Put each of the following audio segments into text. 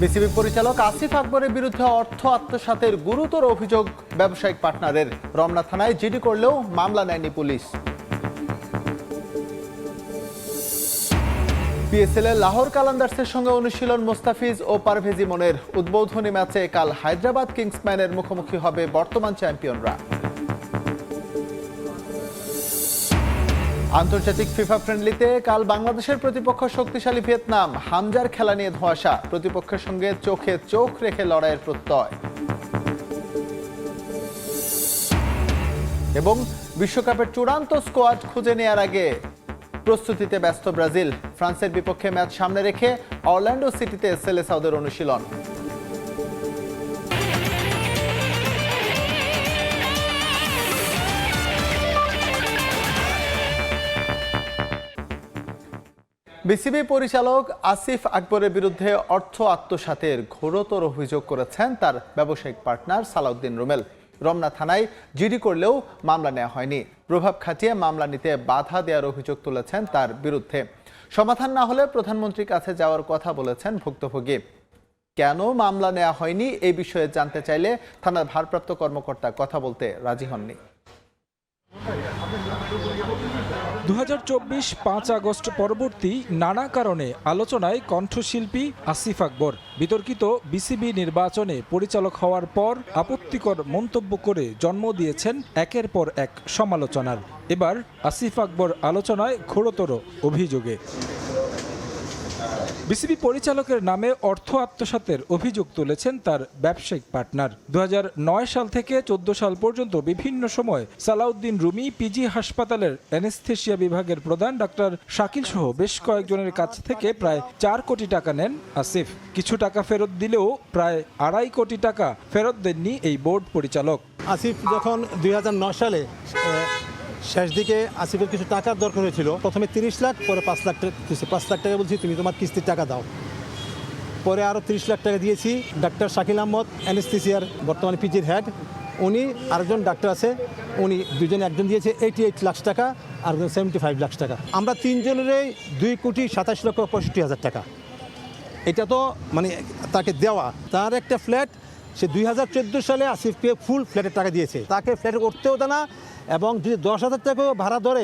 BCB পরিচালক আসিফ আকবরের বিরুদ্ধে অর্থ আত্মসাতের গুরুতর অভিযোগ ব্যবসায়িক পার্টনারের। রমনা থানায় জিডি করলেও মামলা নেয়নি পুলিশ। পিএসএল এর লাহোর কালান্দার্সের সঙ্গে অনুশীলন মোস্তাফিজ ও পারভেজ ইমনের। উদ্বোধনী ম্যাচে কাল হায়দ্রাবাদ কিংসম্যানের মুখোমুখি হবে বর্তমান চ্যাম্পিয়নরা। আন্তর্জাতিক ফিফা ফ্রেন্ডলিতে কাল বাংলাদেশের প্রতিপক্ষ শক্তিশালী ভিয়েতনাম। হামজার খেলা নিয়ে ধোঁয়াশা, প্রতিপক্ষের সঙ্গে চোখে চোখ রেখে লড়াইয়ের প্রত্যয়। এবং বিশ্বকাপের চূড়ান্ত স্কোয়াড খুঁজে নেওয়ার আগে প্রস্তুতিতে ব্যস্ত ব্রাজিল। ফ্রান্সের বিপক্ষে ম্যাচ সামনে রেখে অরল্যান্ডো সিটিতে সেলেসাওদের অনুশীলন। বিসিবি পরিচালক আসিফ আকবরের বিরুদ্ধে অর্থ আত্মসাতের ঘোরতর অভিযোগ করেছেন তার ব্যবসায়িক পার্টনার সালাউদ্দিন রুমেল। রমনা থানায় জিডি করলেও মামলা নেওয়া হয়নি। প্রভাব খাটিয়ে মামলা নিতে বাধা দেওয়ার অভিযোগ তুলেছেন তার বিরুদ্ধে। সমাধান না হলে প্রধানমন্ত্রীর কাছে যাওয়ার কথা বলেছেন ভুক্তভোগী। কেন মামলা নেওয়া হয়নি এই বিষয়ে জানতে চাইলে থানার ভারপ্রাপ্ত কর্মকর্তা কথা বলতে রাজি হননি। 2024 5 আগস্ট পরবর্তী নানা কারণে আলোচনায় কণ্ঠশিল্পী আসিফ আকবর। বিতর্কিত বিসিবি নির্বাচনে পরিচালক হওয়ার পর আপত্তিকর মন্তব্য করে জন্ম দিয়েছেন একের পর এক সমালোচনার। এবার আসিফ আকবর আলোচনায় ঘোরতর অভিযোগে। বিসিবি পরিচালকের নামে অর্থ আত্মসাতের অভিযোগ তুলেছেন তার ব্যবসায়িক পার্টনার। 2009 সাল থেকে 14 সাল পর্যন্ত বিভিন্ন সময় সালাউদ্দিন রুমি পিজি হাসপাতালের অ্যানেস্থেশিয়া বিভাগের প্রধান ডাক্তার শাকিল সহ বেশ কয়েকজনের কাছ থেকে প্রায় 4 কোটি টাকা নেন আসিফ। কিছু টাকা ফেরত দিলেও প্রায় 2.5 কোটি টাকা ফেরত দেননি এই বোর্ড পরিচালক। আসিফ যখন 2009 সালে শেষ দিকে আসিফের কিছু টাকার দরকার হয়েছিল, প্রথমে 30 লাখ, পরে 5 লাখ টাকা, 5 লাখ টাকা বলছি তুমি তোমার কিস্তির টাকা দাও। পরে আরও 30 লাখ টাকা দিয়েছি। ডাক্তার শাকিল আহমদ অ্যানেস্থেসিয়ার বর্তমানে পিজির হেড, উনি আরেকজন ডাক্তার আছে, উনি দুজনে, একজন দিয়েছে 88 লাখ টাকা, আরেকজন 75 লাখ টাকা। আমরা তিনজনেরই 2,27,65,000 টাকা। এটা তো মানে তাকে দেওয়া। তার একটা ফ্ল্যাট সে 2014 সালে আসিফকে ফুল ফ্ল্যাটের টাকা দিয়েছে। তাকে ফ্ল্যাটে উঠতেও দেয় না, এবং যদি 10,000 টাকাও ভাড়া ধরে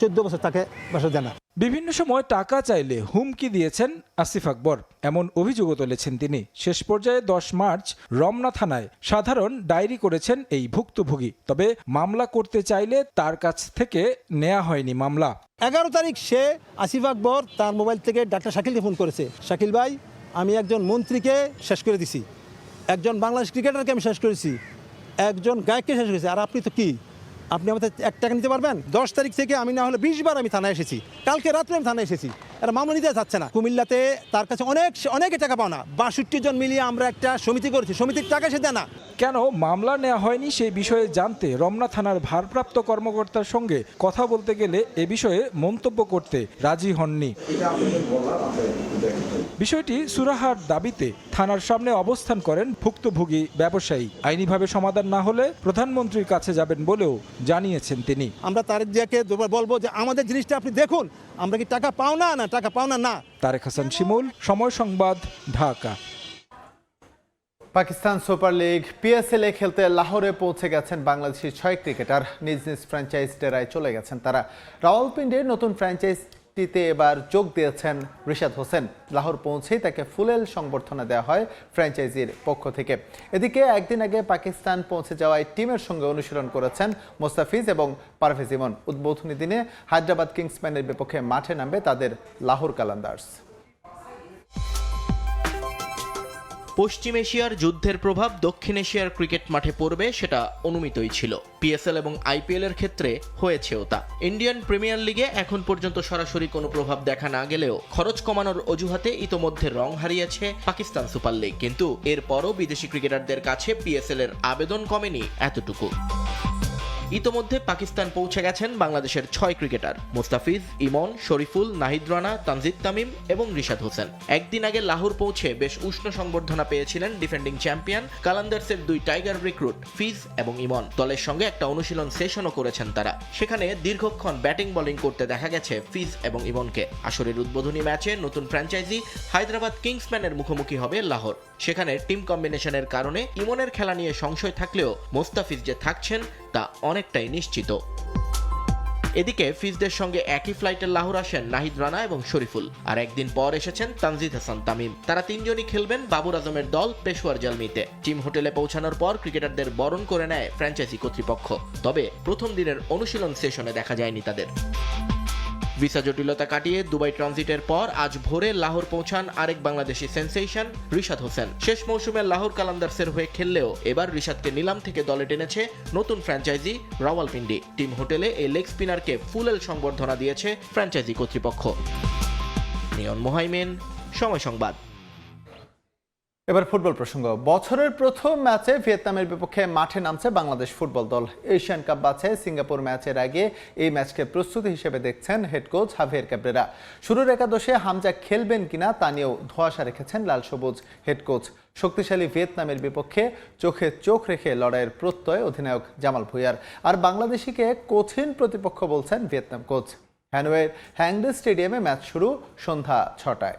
14 বছর তাকে বাসা দেয় না। বিভিন্ন সময় টাকা চাইলে হুমকি দিয়েছেন আসিফ আকবর, এমন অভিযোগও তুলেছেন তিনি। শেষ পর্যায়ে 10 মার্চ রমনা থানায় সাধারণ ডায়েরি করেছেন এই ভুক্তভোগী। তবে মামলা করতে চাইলে তার কাছ থেকে নেওয়া হয়নি মামলা। 11 তারিখ সে আসিফ আকবর তার মোবাইল থেকে ডাক্তার শাকিলকে ফোন করেছে, শাকিল ভাই, আমি একজন মন্ত্রীকে শেষ করে দিছি, একজন বাংলাদেশ ক্রিকেটারকে আমি শেষ করেছি, একজন গায়ককে শেষ করেছি, আর আপনি তো কি, আপনি আমাদের 1 টাকা নিতে পারবেন? 10 তারিখ থেকে আমি না হলে 20 বার আমি থানায় এসেছি, কালকে রাত্রে আমি থানায় এসেছি, এরা মামলা নিতে যাচ্ছে না। কুমিল্লাতে তার কাছে অনেকে টাকা পাও না, 62 জন মিলিয়ে আমরা একটা সমিতি করেছি, সমিতির টাকা সে দেয় না। কেন মামলা নেওয়া হয়নি সেই বিষয়ে জানতে রমনা থানার ভারপ্রাপ্ত কর্মকর্তার সঙ্গে কথা বলতে গেলে এ বিষয়ে মন্তব্য করতে রাজি হননি। বিষয়টি সুরাহার দাবিতে থানার সামনে অবস্থান করেন ভুক্তভোগী ব্যবসায়ী। আইনিভাবে সমাধান না হলে প্রধানমন্ত্রীর কাছে যাবেন বলেও জানিয়েছেন তিনি। আমরা তারেক জিয়াকে বলবো যে আমাদের জিনিসটা আপনি দেখুন, আমরা কি টাকা পাও না, টাকা পাও না। Tarique Hasan Shimul, Somoy Sangbad, Dhaka. Pakistan super league PSL এ খেলতে লাহোরে পৌঁছে গেছেন বাংলাদেশি 6 ক্রিকেটার। নিজ নিজ ফ্র্যাঞ্চাইজ ডেরায় চলে গেছেন তারা। রাওয়ালপিন্ডির নতুন ফ্র্যাঞ্চাইজিতে এবার যোগ দিয়েছেন রিশাদ হোসেন। লাহোর পৌঁছেই তাকে ফুলেল সংবর্ধনা দেওয়া হয় ফ্র্যাঞ্চাইজির পক্ষ থেকে। এদিকে একদিন আগে পাকিস্তান পৌঁছে যাওয়ায় টিমের সঙ্গে অনুশীলন করেছেন মোস্তাফিজ এবং পারভেজ ইমন। উদ্বোধনী দিনে হায়দ্রাবাদ কিংসম্যানের বিপক্ষে মাঠে নামবে তাদের লাহোর কালান্দার্স। পশ্চিম এশিয়ার যুদ্ধের প্রভাব দক্ষিণ এশিয়ার ক্রিকেট মাঠে পড়বে সেটা অনুমিতই ছিল। পিএসএল এবং আইপিএল এর ক্ষেত্রে হয়েছেও তা। ইন্ডিয়ান প্রিমিয়ার লিগে এখন পর্যন্ত সরাসরি কোনো প্রভাব দেখা না গেলেও খরচ কমানোর অজুহাতে ইতোমধ্যে রং হারিয়েছে পাকিস্তান সুপার লিগ। কিন্তু এরপরও বিদেশি ক্রিকেটারদের কাছে পিএসএল এর আবেদন কমেনি এতটুকু। ইতোমধ্যে পাকিস্তান পৌঁছে গেছেন বাংলাদেশের 6 ক্রিকেটার মোস্তাফিজ, ইমন, শরীফুল, নাহিদ রানা, তানজিদ তামিম এবং রিশাদ হোসেন। একদিন আগে লাহোর পৌঁছে বেশ উষ্ণ সংবর্ধনা পেয়েছিলেন ডিফেন্ডিং চ্যাম্পিয়ন কালান্দার্সের 2 টাইগার রিক্রুট ফিজ এবং ইমন। দলের সঙ্গে একটা অনুশীলন সেশনও করেছেন তারা। সেখানে দীর্ঘক্ষণ ব্যাটিং বোলিং করতে দেখা গেছে ফিজ এবং ইমনকে। আসরের উদ্বোধনী ম্যাচে নতুন ফ্র্যাঞ্চাইজি হায়দ্রাবাদ কিংসম্যানের মুখোমুখি হবে লাহোর। সেখানে টিম কম্বিনেশনের কারণে ইমনের খেলা নিয়ে সংশয় থাকলেও মোস্তাফিজ যে থাকছেন তা অনেকটাই নিশ্চিত। এদিকে ফিজদের সঙ্গে একই ফ্লাইটে লাহোর আসেন নাহিদ রানা এবং শরীফুল, আর একদিন পর এসেছেন তানজিদ হাসান তামিম। তারা তিনজনই খেলবেন বাবর আজমের দল পেশোয়ার জালমিতে। টিম হোটেলে পৌঁছানোর পর ক্রিকেটারদের বরণ করে নেয় ফ্র্যাঞ্চাইজি কর্তৃপক্ষ। তবে প্রথম দিনের অনুশীলন সেশনে দেখা যায়নি তাদের। ভিসা জটিলতা কাটিয়ে দুবাই ট্রানজিটের পর আজ ভোরে লাহোর পৌঁছান আরেক বাংলাদেশি সেন্সেশন রিশাদ হোসেন। শেষ মৌসুমে লাহোর কালান্দার্সের হয়ে খেললেও এবার রিশাদকে নিলাম থেকে দলে টেনেছে নতুন ফ্র্যাঞ্চাইজি রাওয়ালপিন্ডি। টিম হোটেলে এই লেগ স্পিনারকে ফুল সংবর্ধনা দিয়েছে ফ্র্যাঞ্চাইজি কর্তৃপক্ষ। নিয়ন মোহাইমেন, সময় সংবাদ। এবার ফুটবল প্রসঙ্গ। বছরের প্রথম ম্যাচে ভিয়েতনামের বিপক্ষে মাঠে নামছে বাংলাদেশ ফুটবল দল। এশিয়ান কাপ বাছাই সিঙ্গাপুর ম্যাচের আগে এই ম্যাচকে প্রস্তুতি হিসেবে দেখছেন হেড কোচ হাভিয়ের ক্যাব্রেরা। শুরুর একাদশে হামজা খেলবেন কিনা তা নিয়েও ধোঁয়াশা রেখেছেন লাল সবুজ হেড কোচ। শক্তিশালী ভিয়েতনামের বিপক্ষে চোখে চোখ রেখে লড়াইয়ের প্রত্যয় অধিনায়ক জামাল ভুঁইয়ার। আর বাংলাদেশিকে কঠিন প্রতিপক্ষ বলছেন ভিয়েতনাম কোচ। হ্যানওয়ের হ্যাংডে স্টেডিয়ামে ম্যাচ শুরু সন্ধ্যা 6টায়।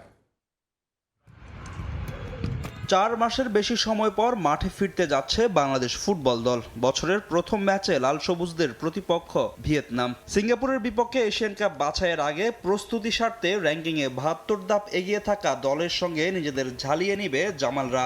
4 মাসের বেশি সময় পর মাঠে ফিরতে যাচ্ছে বাংলাদেশ ফুটবল দল। বছরের প্রথম ম্যাচে লাল সবুজদের প্রতিপক্ষ ভিয়েতনাম। সিঙ্গাপুরের বিপক্ষে এশিয়ান কাপ বাছাইয়ের আগে প্রস্তুতি স্বার্থে র্যাঙ্কিংয়ে 72 ধাপ এগিয়ে থাকা দলের সঙ্গে নিজেদের ঝালিয়ে নিবে জামালরা।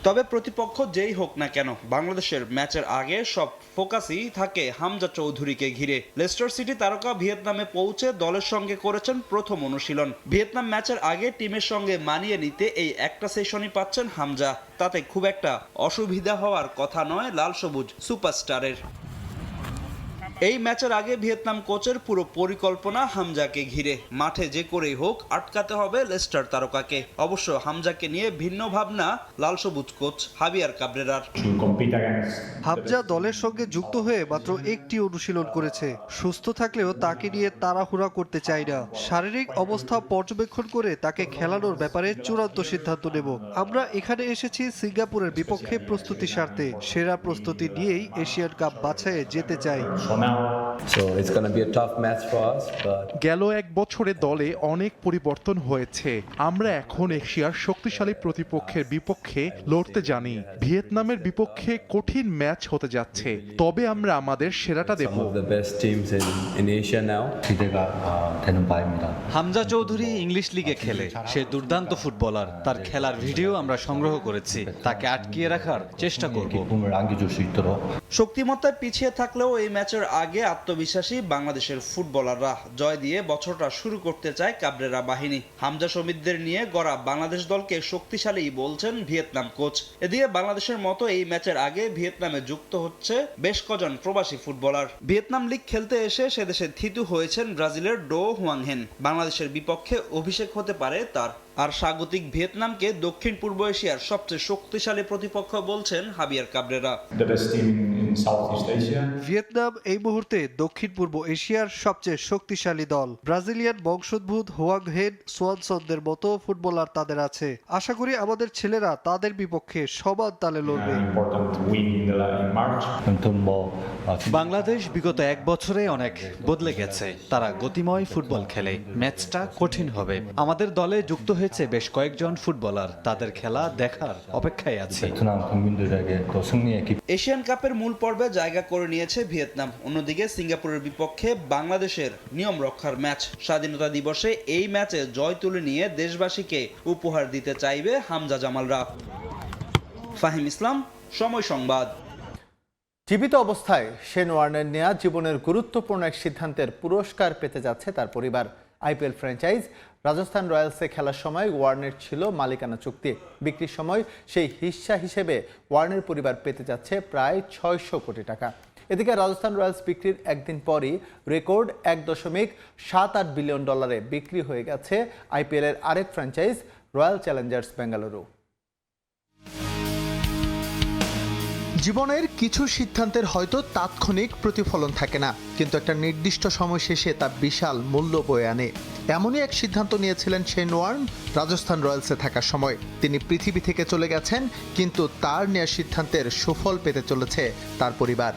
তবে প্রতিপক্ষ যেই হোক না কেন বাংলাদেশের ম্যাচের আগে সব ফোকাসই থাকে হামজা চৌধুরীকে ঘিরে। লেস্টার সিটি তারকা ভিয়েতনামে পৌঁছে দলের সঙ্গে করেছেন প্রথম অনুশীলন। ভিয়েতনাম ম্যাচের আগে টিমের সঙ্গে মানিয়ে নিতে এই একটা সেশনই পাচ্ছেন হামজা। তাতে খুব একটা অসুবিধা হওয়ার কথা নয় লাল সবুজ সুপারস্টারের। এই ম্যাচের আগে ভিয়েতনাম কোচের পুরো পরিকল্পনা হামজাকে ঘিরে। মাঠে যে করেই হোক আটকাতে হবে লেস্টার তারকাকে। অবশ্য হামজাকে নিয়ে ভিন্ন ভাবনা লাল সবুজ কোচ হাভিয়ার ক্যাব্রেরার। হামজা দলের সঙ্গে যুক্ত হয়ে মাত্র একটি অনুশীলন করেছে। সুস্থ থাকলেও তাকে নিয়ে তাড়াহুড়া করতে চাই না। শারীরিক অবস্থা পর্যবেক্ষণ করে তাকে খেলানোর ব্যাপারে চূড়ান্ত সিদ্ধান্ত নেব। আমরা এখানে এসেছি সিঙ্গাপুরের বিপক্ষে প্রস্তুতি স্বার্থে। সেরা প্রস্তুতি নিয়েই এশিয়ান কাপ বাছাইয়ে যেতে চাই। গেল 1 বছরে দলে অনেক পরিবর্তন হয়েছে। আমরা এখন এশিয়ার শক্তিশালী প্রতিপক্ষের বিপক্ষে লড়তে জানি। ভিয়েতনামের বিপক্ষে কঠিন ম্যাচ হতে যাচ্ছে, তবে আমরা আমাদের সেরাটা দেব। হামজা চৌধুরী ইংলিশ লিগে খেলে। সে দুর্দান্ত ফুটবলার। তার খেলার ভিডিও আমরা সংগ্রহ করেছি। তাকে আটকিয়ে রাখার চেষ্টা করব। শক্তিমত্তায় পিছিয়ে থাকলেও এই ম্যাচের আগে আত্মবিশ্বাসী বাংলাদেশের ফুটবলাররা। জয় দিয়ে বছরটা শুরু করতে চায় ক্যাব্রেরা বাহিনী। হামজা সমিতদের নিয়ে গড়া বাংলাদেশ দলকে শক্তিশালী বলছেন ভিয়েতনাম কোচ। এদিকে বাংলাদেশের মতো এই ম্যাচের আগে ভিয়েতনামে যুক্ত হচ্ছে বেশ কজন প্রবাসী ফুটবলার। ভিয়েতনাম লিগ খেলতে এসে সেদেশে থিতু হয়েছেন ব্রাজিলের ডো হুয়াংহেন। বাংলাদেশের বিপক্ষে অভিষেক হতে পারে তার। আর স্বাগতিক ভিয়েতনামকে দক্ষিণ পূর্ব এশিয়ার সবচেয়ে শক্তিশালী প্রতিপক্ষ বলছেন হাভিয়ার ক্যাব্রেরা। ভিয়েতনাম এই মুহূর্তে দক্ষিণ পূর্ব এশিয়ার সবচেয়ে শক্তিশালী দল। ব্রাজিলিয়ান বংশোদ্ভূত হোয়াং হেন, সোয়ানসনদের মতো ফুটবলার তাদের আছে। আশা করি আমাদের ছেলেরা তাদের বিপক্ষে সমান তালে লড়বে। বাংলাদেশ বিগত 1 বছরে অনেক বদলে গেছে। তারা গতিময় ফুটবল খেলে। ম্যাচটা কঠিন হবে। আমাদের দলে যুক্ত হয়েছে বেশ কয়েকজন ফুটবলার। তাদের খেলা দেখার অপেক্ষায় আছে। এশিয়ান কাপের মূল পর্বে জায়গা করে নিয়েছে ভিয়েতনাম। অন্যদিকে সিঙ্গাপুরের বিপক্ষে বাংলাদেশের নিয়ম রক্ষার ম্যাচ। স্বাধীনতা দিবসে এই ম্যাচে জয় তুলে নিয়ে দেশবাসীকে উপহার দিতে চাইবে হামজা জামালরা। ফাহিম ইসলাম, সময় সংবাদ। জীবিত অবস্থায় শেন ওয়ার্নের নেয়া জীবনের গুরুত্বপূর্ণ এক সিদ্ধান্তের পুরস্কার পেতে যাচ্ছে তার পরিবার। আইপিএল ফ্র্যাঞ্চাইজ রাজস্থান রয়্যালসে খেলার সময় ওয়ার্নের ছিল মালিকানা চুক্তি। বিক্রির সময় সেই হিস্সা হিসেবে ওয়ার্নের পরিবার পেতে যাচ্ছে প্রায় 600 কোটি টাকা। এদিকে রাজস্থান রয়্যালস বিক্রির একদিন পরই রেকর্ড $1.78 বিলিয়ন বিক্রি হয়ে গেছে আইপিএলের আরেক ফ্র্যাঞ্চাইজ রয়্যাল চ্যালেঞ্জার্স বেঙ্গালুরু। জীবনের কিছু সিদ্ধান্তের হয়তো তাৎক্ষণিক প্রতিফলন থাকে না, কিন্তু একটা নির্দিষ্ট সময় শেষে তা বিশাল মূল্য বয়ে আনে। এমনই এক সিদ্ধান্ত নিয়েছিলেন শেন ওয়ার্ন রাজস্থান রয়্যালসে থাকার সময়। তিনি পৃথিবী থেকে চলে গেছেন, কিন্তু তার নেওয়া সিদ্ধান্তের সুফল পেতে চলেছে তার পরিবার।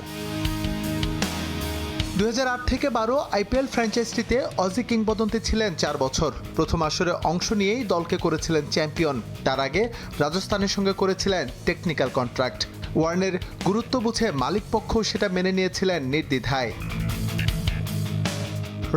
2008 থেকে 12 আইপিএল ফ্র্যাঞ্চাইজিতে অজি কিংবদন্তি ছিলেন 4 বছর। প্রথম আসরে অংশ নিয়েই দলকে করেছিলেন চ্যাম্পিয়ন। তার আগে রাজস্থানের সঙ্গে করেছিলেন টেকনিক্যাল কন্ট্রাক্ট। ওয়ার্নের গুরুত্ব বুঝে মালিকপক্ষ সেটা মেনে নিয়েছিলেন নির্দ্বিধায়।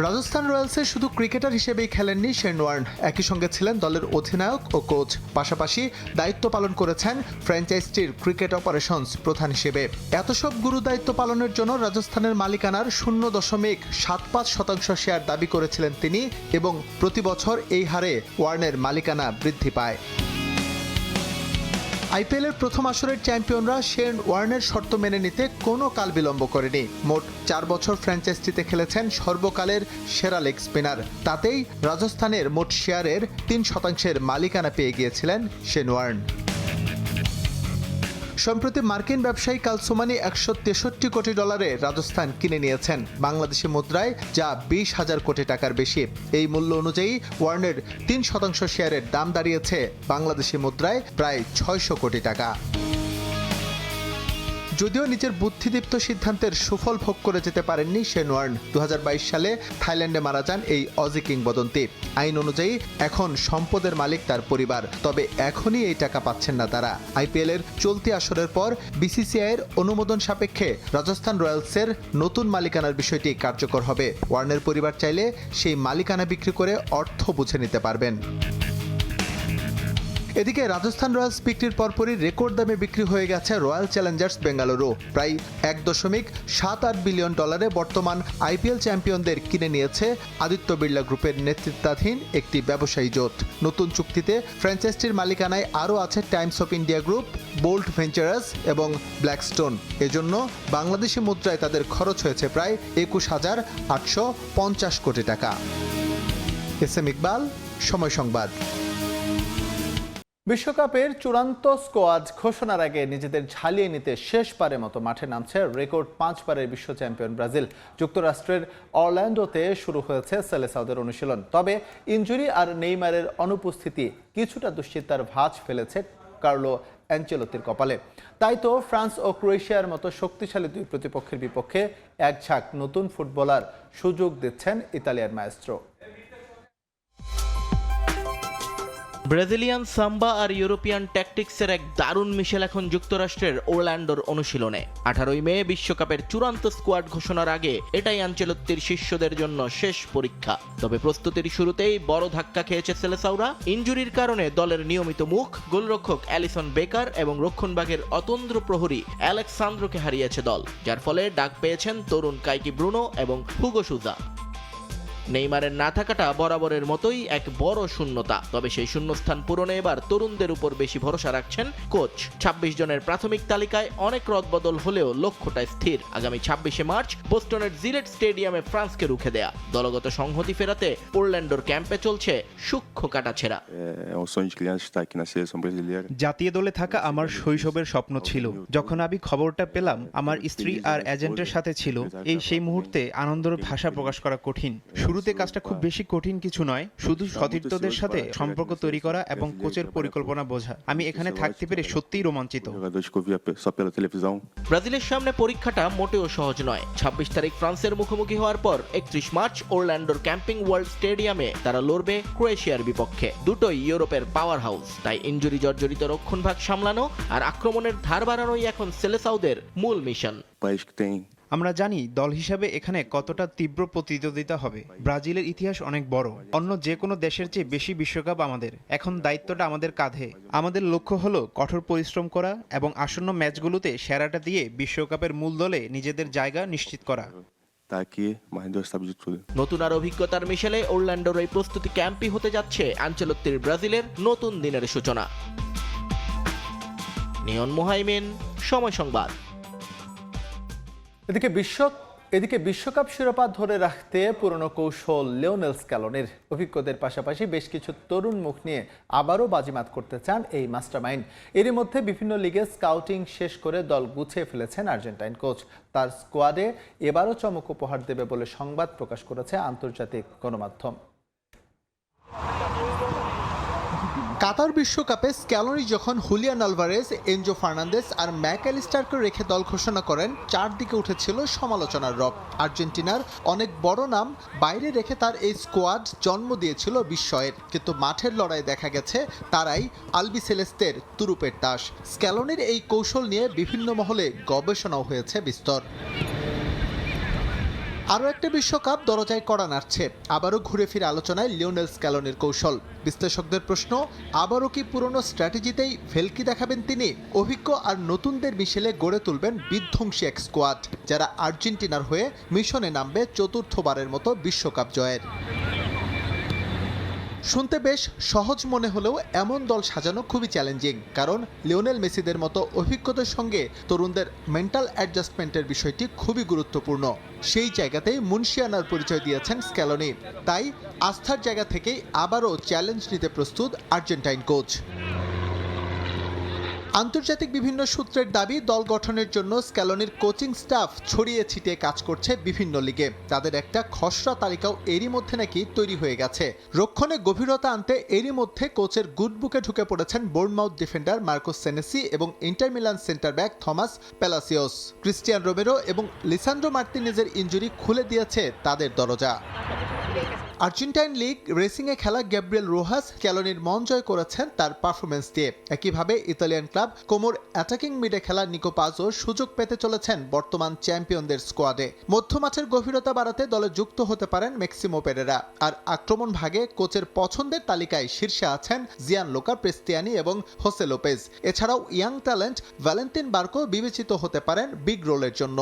রাজস্থান রয়্যালসে শুধু ক্রিকেটার হিসেবেই খেলেননি শেন ওয়ার্ন, একই সঙ্গে ছিলেন দলের অধিনায়ক ও কোচ। পাশাপাশি দায়িত্ব পালন করেছেন ফ্র্যাঞ্চাইজিটির ক্রিকেট অপারেশনস প্রধান হিসেবে। এত সব গুরু দায়িত্ব পালনের জন্য রাজস্থানের মালিকানার 0.75% শেয়ার দাবি করেছিলেন তিনি, এবং প্রতি বছর এই হারে ওয়ার্নের মালিকানা বৃদ্ধি পায়। আইপিএলের প্রথম আসরের চ্যাম্পিয়নরা শেন ওয়ার্নের শর্ত মেনে নিতে কোনো কাল বিলম্ব করেনি। মোট 4 বছর ফ্র্যাঞ্চাইজিতে খেলেছেন সর্বকালের সেরা লেগ স্পিনার। তাতেই রাজস্থানের মোট শেয়ারের 3% মালিকানা পেয়ে গিয়েছিলেন শেন ওয়ার্ন। সম্প্রতি মার্কিন ব্যবসায়ী কালসোমানি $163 কোটি রাজস্থান কিনে নিয়েছেন, বাংলাদেশি মুদ্রায় যা 20,000 কোটি টাকার বেশি। এই মূল্য অনুযায়ী ওয়ার্নের 3% শেয়ারের দাম দাঁড়িয়েছে বাংলাদেশি মুদ্রায় প্রায় 600 কোটি টাকা। যদিও নিজের বুদ্ধিদীপ্ত সিদ্ধান্তের সুফল ভোগ করে যেতে পারেননি শেন ওয়ার্ন। 2022 সালে থাইল্যান্ডে মারা যান এই অজি কিংবদন্তি। আইন অনুযায়ী এখন সম্পদের মালিক তার পরিবার, তবে এখনই এই টাকা পাচ্ছেন না তারা। আইপিএলের চলতি আসরের পর বিসিসিআইয়ের অনুমোদন সাপেক্ষে রাজস্থান রয়্যালসের নতুন মালিকানার বিষয়টি কার্যকর হবে। ওয়ার্নের পরিবার চাইলে সেই মালিকানা বিক্রি করে অর্থ বুঝে নিতে পারবেন। এদিকে রাজস্থান রয়্যালস বিক্রির পরপরই রেকর্ড দামে বিক্রি হয়ে গেছে রয়্যাল চ্যালেঞ্জার্স বেঙ্গালুরু। প্রায় $1.78 বিলিয়ন বর্তমান আইপিএল চ্যাম্পিয়নদের কিনে নিয়েছে আদিত্য বিড়লা গ্রুপের নেতৃত্বাধীন একটি ব্যবসায়ী জোট। নতুন চুক্তিতে ফ্র্যাঞ্চাইজির মালিকানায় আরও আছে Times of India group, Bolt Ventures এবং ব্ল্যাকস্টোন। এজন্য বাংলাদেশি মুদ্রায় তাদের খরচ হয়েছে প্রায় 21,850 কোটি টাকা। এস এম ইকবাল, সময় সংবাদ। বিশ্বকাপের চূড়ান্ত স্কোয়াড ঘোষণার আগে নিজেদের ঝালিয়ে নিতে শেষবারের মতো মাঠে নামছে রেকর্ড 5 বারের বিশ্ব চ্যাম্পিয়ন ব্রাজিল। যুক্তরাষ্ট্রের অরল্যান্ডোতে শুরু হয়েছে সেলেসাওদের অনুশীলন। তবে ইনজুরি আর নেইমারের অনুপস্থিতি কিছুটা দুশ্চিন্তার ভাঁজ ফেলেছে কার্লো অ্যাঞ্চেলোত্তির কপালে। তাই তো ফ্রান্স ও ক্রোয়েশিয়ার মতো শক্তিশালী দুই প্রতিপক্ষের বিপক্ষে এক ঝাঁক নতুন ফুটবলার সুযোগ দিচ্ছেন ইতালিয়ান মায়েস্ট্রো। ব্রাজিলিয়ান সাম্বা আর ইউরোপিয়ান ট্যাকটিক্সের এক দারুণ মিশেল এখন যুক্তরাষ্ট্রের ওরল্যান্ডোর অনুশীলনে। 18 মে বিশ্বকাপের চূড়ান্ত স্কোয়াড ঘোষণার আগে এটাই আঞ্চেলোত্তির শিষ্যদের জন্য শেষ পরীক্ষা। তবে প্রস্তুতির শুরুতেই বড় ধাক্কা খেয়েছে সেলেসাওরা। ইনজুরির কারণে দলের নিয়মিত মুখ গোলরক্ষক অ্যালিসন বেকার এবং রক্ষণভাগের অতন্দ্র প্রহরী অ্যালেক্সান্দ্রোকে হারিয়েছে দল, যার ফলে ডাক পেয়েছেন তরুণ কাইকি ব্রুনো এবং হুগো সুজা। নেইমারের না থাকাটা বরাবরের মতোই এক বড় শূন্যতা। তবে সেই শূন্যস্থান পূরণে এবার তরুণদের উপর বেশি ভরসা রাখছেন কোচ। 26 জনের প্রাথমিক তালিকায় অনেক রদবদল হলেও লক্ষ্যটা স্থির, আগামী 26 মার্চ বোস্টনের জিলেট স্টেডিয়ামে ফ্রান্সকে রুখে দেয়া। দলগত সংহতি ফেরাতে ওরল্যান্ডোর ক্যাম্পে চলছে সূক্ষ্ম কাটাছেঁড়া। জাতীয় দলে থাকা আমার শৈশবের স্বপ্ন ছিল। যখন আমি খবরটা পেলাম আমার স্ত্রী আর এজেন্টের সাথে ছিল, সেই মুহূর্তে আনন্দের ভাষা প্রকাশ করা কঠিন। শুরুতে কাজটা খুব বেশি কঠিন কিছু নয়, শুধু সতীর্থদের সাথে সম্পর্ক তৈরি করা এবং কোচের পরিকল্পনা বোঝা। আমি এখানে থাকতে পেরে সত্যিই রোমাঞ্চিত। ব্রাজিলের সামনে পরীক্ষাটা মোটেও সহজ নয়। 26 তারিখ ফ্রান্সের মুখোমুখি হওয়ার পর 31 মার্চ ওরল্যান্ডোর ক্যাম্পিং ওয়ার্ল্ড স্টেডিয়ামে তারা লড়বে ক্রোয়েশিয়ার বিপক্ষে। দুটোই ইউরোপের পাওয়ার হাউস, তাই ইনজুরি জর্জরিত রক্ষণভাগ সামলানো আর আক্রমণের ধার বাড়ানোই এখন সেলেসাওদের মূল মিশন। আমরা জানি দল হিসাবে এখানে কতটা তীব্র প্রতিদ্বন্দ্বিতা হবে। ব্রাজিলের ইতিহাস অনেক বড়, অন্য যে কোনো দেশের চেয়ে বেশি বিশ্বকাপ আমাদের। এখন দায়িত্বটা আমাদের কাঁধে। আমাদের লক্ষ্য হলো কঠোর পরিশ্রম করা এবং আসন্ন ম্যাচগুলোতে সেরাটা দিয়ে বিশ্বকাপের মূল দলে নিজেদের জায়গা নিশ্চিত করা। নতুন আর অভিজ্ঞতার মিশেলে ওরল্যান্ডোর এই প্রস্তুতি ক্যাম্পই হতে যাচ্ছে আঞ্চেলোত্তির ব্রাজিলের নতুন দিনের সূচনা। নিয়ন মোহাইমিন, সময় সংবাদ। এদিকে বিশ্ব এদিকে বিশ্বকাপ শিরোপা ধরে রাখতে পুরনো কৌশল লিওনেল স্ক্যালোনির। অভিজ্ঞদের পাশাপাশি বেশ কিছু তরুণ মুখ নিয়ে আবারও বাজিমাত করতে চান এই মাস্টারমাইন্ড। এরই মধ্যে বিভিন্ন লিগে স্কাউটিং শেষ করে দল গুছিয়ে ফেলেছেন আর্জেন্টাইন কোচ। তার স্কোয়াডে এবারও চমক উপহার দেবে বলে সংবাদ প্রকাশ করেছে আন্তর্জাতিক গণমাধ্যম। কাতার বিশ্বকাপে স্ক্যালোনি যখন হুলিয়ান আলভারেজ, এনজো ফার্নান্দেস আর ম্যাকঅ্যালিস্টারকে রেখে দল ঘোষণা করেন, চারদিকে উঠেছিল সমালোচনার রব। আর্জেন্টিনার অনেক বড় নাম বাইরে রেখে তার এই স্কোয়াড জন্ম দিয়েছিল বিস্ময়ের, কিন্তু মাঠের লড়াই দেখা গেছে তারাই আলবিসেলেস্তের তুরুপের তাস। স্ক্যালোনির এই কৌশল নিয়ে বিভিন্ন মহলে গবেষণাও হয়েছে বিস্তর। আরও একটা বিশ্বকাপ দরজায় কড়া নাড়ছে। আবারও ঘুরে ফিরে আলোচনায় লিওনেল স্ক্যালোনির কৌশল। বিশ্লেষকদের প্রশ্ন, আবারও কি পুরনো স্ট্র্যাটেজিতেই ভেলকি দেখাবেন তিনি? অভিজ্ঞ আর নতুনদের মিশেলে গড়ে তুলবেন বিধ্বংসী এক স্কোয়াড, যারা আর্জেন্টিনার হয়ে মিশনে নামবে চতুর্থবারের মতো বিশ্বকাপ জয়ের। শুনতে বেশ সহজ মনে হলেও এমন দল সাজানো খুবই চ্যালেঞ্জিং, কারণ লিওনেল মেসিদের মতো অভিজ্ঞতার সঙ্গে তরুণদের মেন্টাল অ্যাডজাস্টমেন্টের বিষয়টি খুবই গুরুত্বপূর্ণ। সেই জায়গাতেই মুনশিয়ানার পরিচয় দিয়েছেন স্ক্যালোনি। তাই আস্থার জায়গা থেকেই আবারও চ্যালেঞ্জ নিতে প্রস্তুত আর্জেন্টাইন কোচ। আন্তর্জাতিক বিভিন্ন সূত্রের দাবি, দল গঠনের জন্য স্ক্যালোনির কোচিং স্টাফ ছড়িয়ে ছিটিয়ে কাজ করছে বিভিন্ন লিগে। তাদের একটা খসড়া তালিকাও এরই মধ্যে নাকি তৈরি হয়ে গেছে। রক্ষণে গভীরতা আনতে এরই মধ্যে কোচের গুডবুকে ঢুকে পড়েছেন বোর্নমাউথ ডিফেন্ডার মার্কোস সেনেসি এবং Inter Milan centre back Thomas Palacios. Cristian Romero এবং লিসান্ড্রো মার্তিনেজের ইনজুরি খুলে দিয়েছে তাদের দরজা। আর্জেন্টাইন লিগ রেসিংয়ে খেলা গ্যাব্রিয়েল রোহাস স্ক্যালোনির মন জয় করেছেন তার পারফরমেন্স দিয়ে। একইভাবে ইতালিয়ান ক্লাব কোমোর অ্যাটাকিং মিডে খেলা নিকো পাজো সুযোগ পেতে চলেছেন বর্তমান চ্যাম্পিয়নদের স্কোয়াডে। মধ্যমাঠের গভীরতা বাড়াতে দলে যুক্ত হতে পারেন ম্যাক্সিমো পেরেরা। আর আক্রমণ ভাগে কোচের পছন্দের তালিকায় শীর্ষে আছেন জিয়ানলোকা প্রেস্তিয়ানি এবং হোসে লোপেজ। এছাড়াও ইয়াং ট্যালেন্ট ভ্যালেন্টিন বার্কো বিবেচিত হতে পারেন বিগ রোলের জন্য।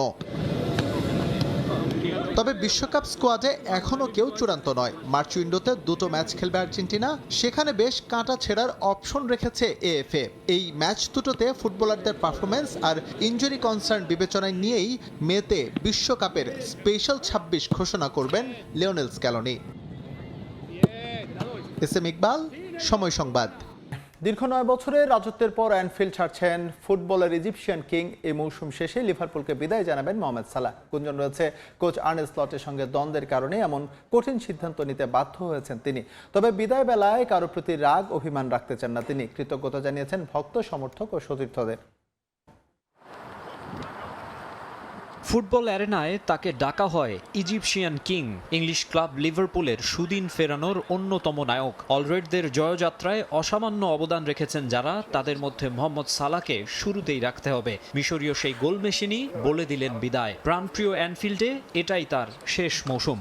তবে বিশ্বকাপ স্কোয়াডে এখনও কেউ চূড়ান্ত নয়। মার্চ উইন্ডোতে দুটো ম্যাচ খেলবে আর্জেন্টিনা, সেখানে বেশ কাঁটা ছেঁড়ার অপশন রেখেছে এএফএ। এই ম্যাচ দুটোতে ফুটবলারদের পারফরমেন্স আর ইনজুরি কনসার্ন বিবেচনায় নিয়েই মেতে বিশ্বকাপের স্পেশাল 26 ঘোষণা করবেন লিওনেল স্ক্যালোনি। এসএম ইকবাল, সময় সংবাদ। দীর্ঘ 9 বছরের রাজত্বের পর অ্যানফিল্ড ছাড়ছেন ফুটবলের ইজিপশিয়ান কিং। এই মৌসুম শেষে লিভারপুলকে বিদায় জানাবেন মোহাম্মদ সালাহ। গুঞ্জন রয়েছে কোচ আর্নে স্লটের সঙ্গে দ্বন্দ্বের কারণে এমন কঠিন সিদ্ধান্ত নিতে বাধ্য হয়েছেন তিনি। তবে বিদায় বেলায় কারো প্রতি রাগ অভিমান রাখতে চান না তিনি। কৃতজ্ঞতা জানিয়েছেন ভক্ত, সমর্থক ও সতীর্থদের। ফুটবল অ্যারেনায় তাকে ডাকা হয় ইজিপশিয়ান কিং। ইংলিশ ক্লাব লিভারপুলের সুদিন ফেরানোর অন্যতম নায়ক। অলরেডদের জয়যাত্রায় অসামান্য অবদান রেখেছেন যারা, তাদের মধ্যে মোহাম্মদ সালাহকে শুরুতেই রাখতে হবে। মিশরীয় সেই গোল মেশিনই বলে দিলেন বিদায়। প্রাণপ্রিয় অ্যানফিল্ডে এটাই তার শেষ মৌসুম।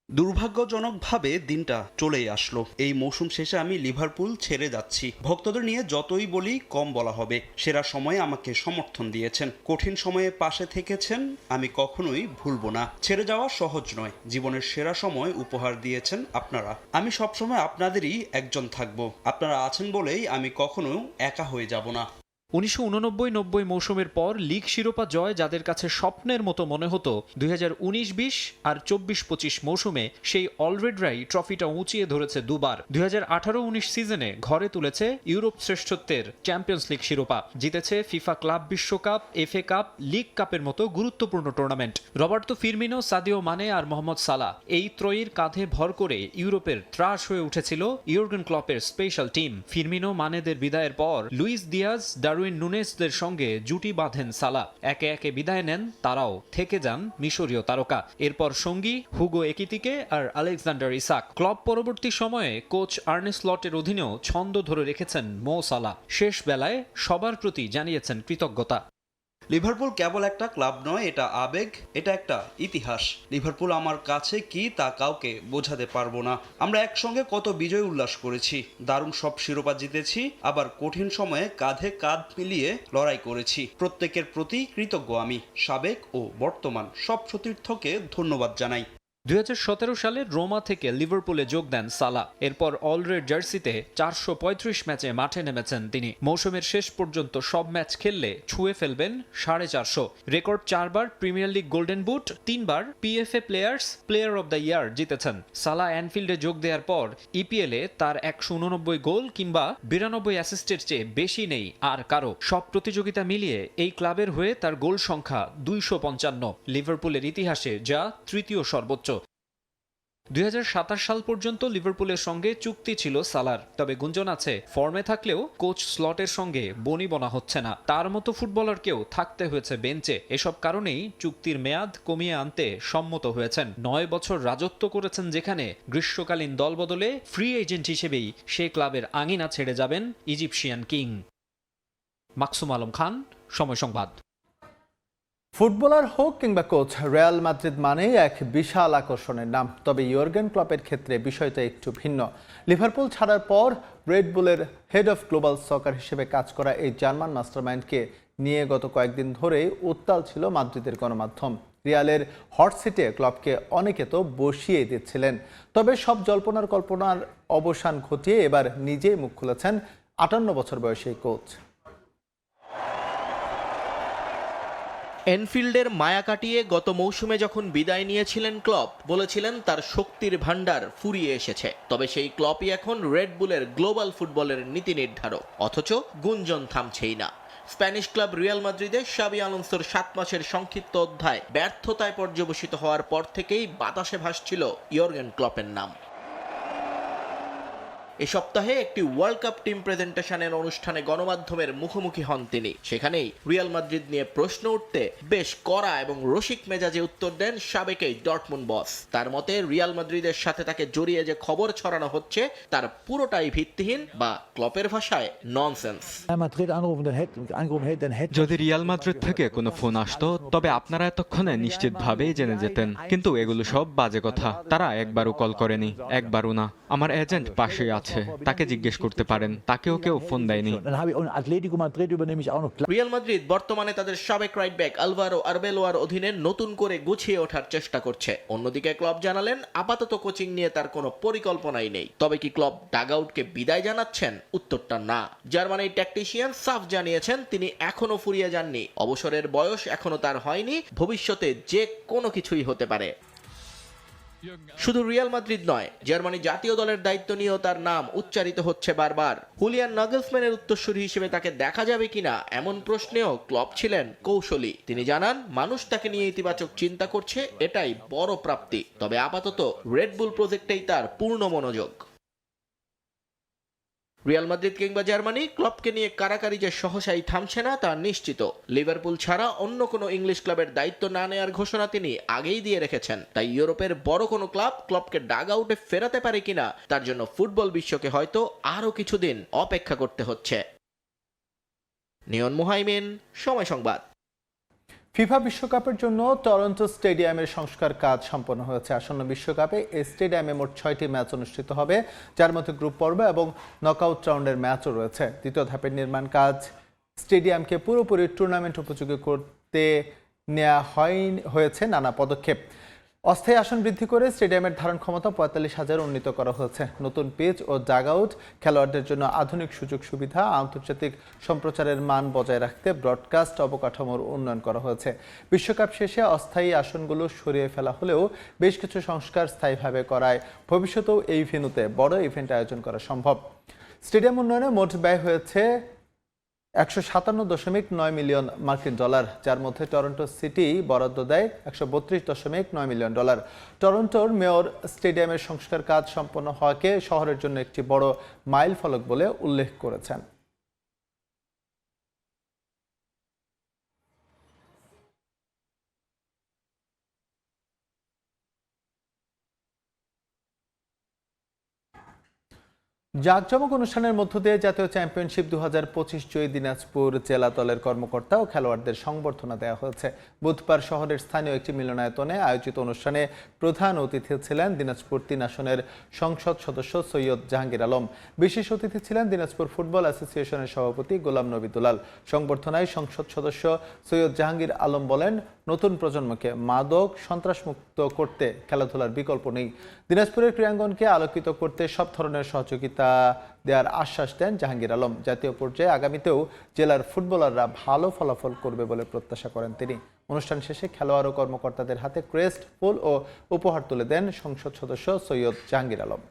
দুর্ভাগ্যজনকভাবে দিনটা চলেই আসলো। এই মৌসুম শেষে আমি লিভারপুল ছেড়ে যাচ্ছি। ভক্তদের নিয়ে যতই বলি কম বলা হবে। সেরা সময়ে আমাকে সমর্থন দিয়েছেন, কঠিন সময়ে পাশে থেকেছেন, আমি কখনোই ভুলবো না। ছেড়ে যাওয়া সহজ নয়। জীবনের সেরা সময় উপহার দিয়েছেন আপনারা। আমি সবসময় আপনাদেরই একজন থাকবো। আপনারা আছেন বলেই আমি কখনো একা হয়ে যাব না। 1989-90 মৌসুমের পর লিগ শিরোপা জয় যাদের কাছে স্বপ্নের মতো মনে হতো, 2019-20 আর 24-25 মৌসুমে সেই অলরেডরাই ট্রফিটা উঁচিয়ে ধরেছে দুবার। 2018-19 সিজনে ঘরে তুলেছে ইউরোপ শ্রেষ্ঠত্বের চ্যাম্পিয়ন্স লিগ শিরোপা, জিতেছে ফিফা ক্লাব বিশ্বকাপ, এফএ কাপ, লিগ কাপের মতো গুরুত্বপূর্ণ tournament. Roberto Firmino, Sadio Mane আর মোহাম্মদ সালাহ, এই ত্রয়ীর কাঁধে ভর করে ইউরোপের ত্রাস হয়ে উঠেছিল ইয়র্গেন ক্লপের স্পেশাল টিম। ফিরমিনো মানেদের বিদায়ের পর লুইস দিয়াজ, ডারউইন নুনেসদের সঙ্গে জুটি বাঁধেন সালাহ। একে একে বিদায় নেন তারাও, থেকে যান মিশরীয় তারকা। এরপর সঙ্গী হুগো একিতিকে আর আলেকজান্ডার ইসাক। ক্লব পরবর্তী সময়ে কোচ আর্নে স্লটের অধীনেও ছন্দ ধরে রেখেছেন মো সালাহ। শেষ বেলায় সবার প্রতি জানিয়েছেন কৃতজ্ঞতা। লিভারপুল কেবল একটা ক্লাব নয়, এটা আবেগ, এটা একটা ইতিহাস। লিভারপুল আমার কাছে কি তা কাউকে বোঝাতে পারবো না। আমরা একসঙ্গে কত বিজয় উল্লাস করেছি, দারুণ সব শিরোপা জিতেছি, আবার কঠিন সময়ে কাঁধে কাঁধ মিলিয়ে লড়াই করেছি। প্রত্যেকের প্রতি কৃতজ্ঞ আমি। সাবেক ও বর্তমান সব সতীর্থকে ধন্যবাদ জানাই। 2017 সালে রোমা থেকে লিভারপুলে যোগ দেন সালাহ। এরপর অলরেড জার্সিতে 435 ম্যাচে মাঠে নেমেছেন তিনি। মৌসুমের শেষ পর্যন্ত সব ম্যাচ খেললে ছুঁয়ে ফেলবেন 450 record. 4 bar premier league golden boot, 3 bar PFA player of the year জিতেছেন। সালাহ অ্যানফিল্ডে যোগ দেওয়ার পর ইপিএলে তার 189 গোল কিংবা 92 অ্যাসিস্টের চেয়ে বেশি নেই আর কারো। সব প্রতিযোগিতা মিলিয়ে এই ক্লাবের হয়ে তার গোল সংখ্যা 255, লিভারপুলের ইতিহাসে যা তৃতীয় সর্বোচ্চ। 2027 সাল পর্যন্ত লিভারপুলের সঙ্গে চুক্তি ছিল সালার। তবে গুঞ্জন আছে, ফর্মে থাকলেও কোচ স্লটের সঙ্গে বনিবনা হচ্ছে না। তার মতো ফুটবলারকেও থাকতে হয়েছে বেঞ্চে। এসব কারণেই চুক্তির মেয়াদ কমিয়ে আনতে সম্মত হয়েছেন। 9 বছর রাজত্ব করেছেন যেখানে, গ্রীষ্মকালীন দলবদলে ফ্রি এজেন্ট হিসেবেই সে ক্লাবের আঙিনা ছেড়ে যাবেন ইজিপশিয়ান কিং। মাকসুম আলম খান, সময় সংবাদ। ফুটবলার হোক কিংবা কোচ, রিয়াল মাদ্রিদ মানেই এক বিশাল আকর্ষণের নাম। তবে ইয়র্গেন ক্লপের ক্ষেত্রে বিষয়টা একটু ভিন্ন। লিভারপুল ছাড়ার পর রেড বুলের হেড অফ গ্লোবাল সকার হিসেবে কাজ করা এই জার্মান মাস্টারমাইন্ডকে নিয়ে গত কয়েকদিন ধরেই উত্তাল ছিল মাদ্রিদের গণমাধ্যম। রিয়ালের হট সিটে ক্লপকে অনেকে তো বসিয়ে দিচ্ছিলেন। তবে সব জল্পনার কল্পনার অবসান ঘটিয়ে এবার নিজেই মুখ খুলেছেন 58 বছর বয়সী এই কোচ। এনফিল্ডের মায়া কাটিয়ে গত মৌসুমে যখন বিদায় নিয়েছিলেন ক্লপ, বলেছিলেন তার শক্তির ভান্ডার ফুরিয়ে এসেছে। তবে সেই ক্লপই এখন রেড বুলের গ্লোবাল ফুটবলের নীতি নির্ধারক। অথচ গুঞ্জন থামছেই না। স্প্যানিশ ক্লাব রিয়াল মাদ্রিদে শাবি আলোনসোর 7 মাসের সংক্ষিপ্ত অধ্যায় ব্যর্থতায় পর্যবসিত হওয়ার পর থেকেই বাতাসে ভাসছিল ইয়র্গেন ক্লপের নাম। এ সপ্তাহে একটি ওয়ার্ল্ড কাপ টিম প্রেজেন্টেশনের অনুষ্ঠানে গণমাধ্যমের মুখোমুখি হন তিনি। সেখানেই রিয়াল মাদ্রিদ নিয়ে প্রশ্ন উঠতে বেশ কড়া এবং রসিক মেজাজে উত্তর দেন সাবেক এই ডর্টমুন্ড বস। তার মতে রিয়াল মাদ্রিদের সাথে তাকে জড়িয়ে যে খবর ছড়ানো হচ্ছে তার পুরোটাই ভিত্তিহীন বা ক্লপের ভাষায় ননসেন্স। যদি রিয়াল মাদ্রিদ থেকে কোনো ফোন আসতো তবে আপনারা এতক্ষণে নিশ্চিতভাবেই জেনে যেতেন। কিন্তু এগুলো সব বাজে কথা। তারা একবারও কল করেনি, একবারও না। আমার এজেন্ট পাশেই আছে, তাকে জিজ্ঞেস করতে পারেন, তাকেও কেউ ফোন দেয়নি। রিয়াল মাদ্রিদ বর্তমানে তাদের সাবেক রাইট ব্যাক আলভারো আরবেলোয়ার অধীনে নতুন করে গুছিয়ে ওঠার চেষ্টা করছে। অন্যদিকে ক্লপ জানালেন আপাতত কোচিং নিয়ে তার কোনো পরিকল্পনাই নেই। তবে কি ক্লপ ডাগআউটকে বিদায় জানাচ্ছেন? উত্তরটা না। জার্মানির ট্যাকটিশিয়ান সাফ জানিয়েছেন তিনি এখনো ফুরিয়ে যাননি। অবসরের বয়স এখনো তার হয়নি। ভবিষ্যতে যে কোনো কিছুই হতে পারে। শুধু রিয়াল মাদ্রিদ নয়, জার্মানি জাতীয় দলের দায়িত্ব নিয়েও তার নাম উচ্চারিত হচ্ছে বারবার। হুলিয়ান নাগেলসম্যানের উত্তরসূরি হিসেবে তাকে দেখা যাবে কিনা এমন প্রশ্নেও ক্লপ ছিলেন কৌশলী। তিনি জানান মানুষ তাকে নিয়ে ইতিবাচক চিন্তা করছে, এটাই বড় প্রাপ্তি। তবে আপাতত রেড বুল প্রজেক্টেই তার পূর্ণ মনোযোগ। রিয়াল মাদ্রিদ কিংবা জার্মানি, ক্লপকে নিয়ে কারাকারি যে সহসাই থামছে না তা নিশ্চিত। লিভারপুল ছাড়া অন্য কোনো ইংলিশ ক্লাবের দায়িত্ব না নেওয়ার ঘোষণা তিনি আগেই দিয়ে রেখেছেন। তাই ইউরোপের বড় কোনো ক্লাব ক্লপকে ডাগ আউটে ফেরাতে পারে কিনা তার জন্য ফুটবল বিশ্বকে হয়তো আরও কিছুদিন অপেক্ষা করতে হচ্ছে। নিয়ন মুহাইমিন, সময় সংবাদ। ফিফা বিশ্বকাপের জন্য টরন্টো স্টেডিয়ামের সংস্কার কাজ সম্পন্ন হয়েছে। আসন্ন বিশ্বকাপে এই স্টেডিয়ামে মোট 6টি ম্যাচ অনুষ্ঠিত হবে, যার মধ্যে গ্রুপ পর্ব এবং নকআউট রাউন্ডের ম্যাচও রয়েছে। দ্বিতীয় ধাপের নির্মাণ কাজ স্টেডিয়ামকে পুরোপুরি টুর্নামেন্ট উপযোগী করতে নেওয়া হয়েছে নানা পদক্ষেপ। অস্থায়ী আসন বৃদ্ধি করে স্টেডিয়ামের ধারণ ক্ষমতা 45,000 উন্নীত করা হয়েছে। নতুন পিচ ও ডাগআউট, খেলোয়াড়দের জন্য আধুনিক সুযোগ সুবিধা, আন্তর্জাতিক সম্প্রচারের মান বজায় রাখতে ব্রডকাস্ট অবকাঠামোর উন্নয়ন করা হয়েছে। বিশ্বকাপ শেষে অস্থায়ী আসনগুলো সরিয়ে ফেলা হলেও বেশ কিছু সংস্কার স্থায়ীভাবে করায় ভবিষ্যতেও এই ভেন্যুতে বড় ইভেন্ট আয়োজন করা সম্ভব। স্টেডিয়াম উন্নয়নে মোট ব্যয় হয়েছে 157.9 মিলিয়ন মার্কিন ডলার, যার মধ্যে টরন্টো সিটি বরাদ্দ দেয় 132.9 মিলিয়ন ডলার। টরন্টোর মেয়র স্টেডিয়ামের সংস্কার কাজ সম্পন্ন হওয়াকে শহরের জন্য একটি বড় মাইল ফলক বলে উল্লেখ করেছেন। জাঁকজমক অনুষ্ঠানের মধ্য দিয়ে জাতীয় চ্যাম্পিয়নশিপ 2025 জয়ী দিনাজপুর জেলা দলের কর্মকর্তা ও খেলোয়াড়দের সংবর্ধনা দেওয়া হয়েছে। বুধবার শহরের স্থানীয় একটি মিলনায়তনে আয়োজিত অনুষ্ঠানে প্রধান অতিথি ছিলেন দিনাজপুর 3 আসনের সংসদ সদস্য সৈয়দ জাহাঙ্গীর আলম। বিশেষ অতিথি ছিলেন দিনাজপুর ফুটবল অ্যাসোসিয়েশনের সভাপতি গোলাম নবী দুলাল। সংবর্ধনায় সংসদ সদস্য সৈয়দ জাহাঙ্গীর আলম বলেন, নতুন প্রজন্মকে মাদক সন্ত্রাসমুক্ত করতে খেলাধুলার বিকল্প নেই। দিনাজপুরের ক্রীড়াঙ্গনকে আলোকিত করতে সব ধরনের সহযোগিতা দেওয়ার আশ্বাস দেন জাহাঙ্গীর আলম। জাতীয় পর্যায়ে আগামীতেও জেলার ফুটবলাররা ভালো ফলাফল করবে বলে প্রত্যাশা করেন তিনি। অনুষ্ঠান শেষে খেলোয়াড় ও কর্মকর্তাদের হাতে ক্রেস্ট, ফুল ও উপহার তুলে দেন সংসদ সদস্য সৈয়দ জাহাঙ্গীর আলম।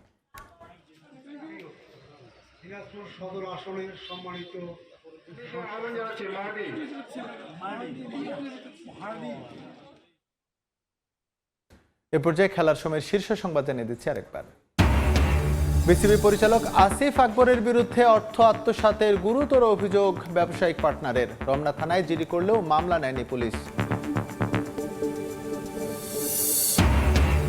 এ পর্যায়ে খেলার সময়ের শীর্ষ সংবাদ জানিয়ে দিচ্ছি আরেকবার। বিসিবি পরিচালক আসিফ আকবরের বিরুদ্ধে অর্থ আত্মসাতের গুরুতর অভিযোগ ব্যবসায়িক পার্টনারের। রমনা থানায় জিডি করলেও মামলা নেয়নি পুলিশ।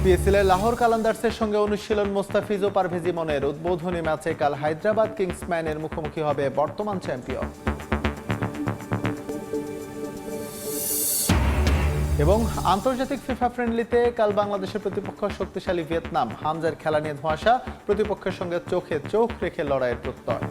পিএসএল এর লাহোর কালান্দার্সের সঙ্গে অনুশীলন মোস্তাফিজ ও পারভেজ ইমনের। উদ্বোধনী ম্যাচে কাল হায়দ্রাবাদ কিংসম্যানের মুখোমুখি হবে বর্তমান চ্যাম্পিয়ন। এবং আন্তর্জাতিক ফিফা ফ্রেন্ডলিতে কাল বাংলাদেশের প্রতিপক্ষ শক্তিশালী ভিয়েতনাম। হামজার খেলা নিয়ে ধোঁয়াশা, প্রতিপক্ষের সঙ্গে চোখে চোখ রেখে লড়াইয়ের প্রত্যয়।